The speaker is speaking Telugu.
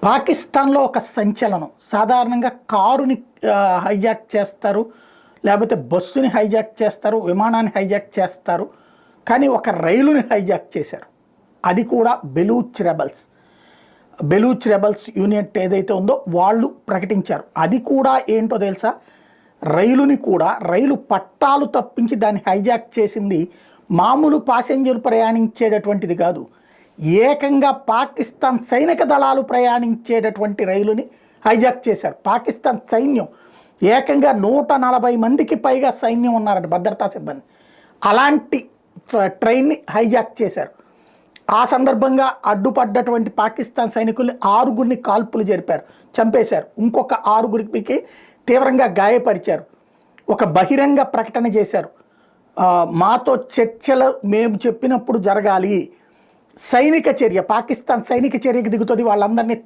పాకిస్తాన్లో ఒక సంచలనం. సాధారణంగా కారుని హైజాక్ చేస్తారు, లేకపోతే బస్సుని హైజాక్ చేస్తారు, విమానాన్ని హైజాక్ చేస్తారు. కానీ ఒక రైలుని హైజాక్ చేశారు. అది కూడా బెలూచ్ రెబల్స్ యూనిట్ ఏదైతే ఉందో వాళ్ళు ప్రకటించారు. అది కూడా ఏంటో తెలుసా, రైలు పట్టాలు తప్పించి దాన్ని హైజాక్ చేసింది మామూలు ప్యాసింజర్ ప్రయాణించేటటువంటిది కాదు. ఏకంగా పాకిస్తాన్ సైనిక దళాలు ప్రయాణించేటటువంటి రైలుని హైజాక్ చేశారు. పాకిస్తాన్ సైన్యం ఏకంగా 140 మందికి పైగా సైన్యం ఉన్నారట, భద్రతా సిబ్బంది. అలాంటి ట్రైన్ని హైజాక్ చేశారు. ఆ సందర్భంగా అడ్డుపడ్డటువంటి పాకిస్తాన్ సైనికుల్ని 6గురిని కాల్పులు జరిపారు, చంపేశారు. ఇంకొక 6గురికి తీవ్రంగా గాయపరిచారు. ఒక బహిరంగ ప్రకటన చేశారు, మాతో చర్చలు మేము చెప్పినప్పుడు జరగాలి, సైనిక చర్య, పాకిస్తాన్ సైనిక చర్యకి దిగుతుంది, వాళ్ళందరినీ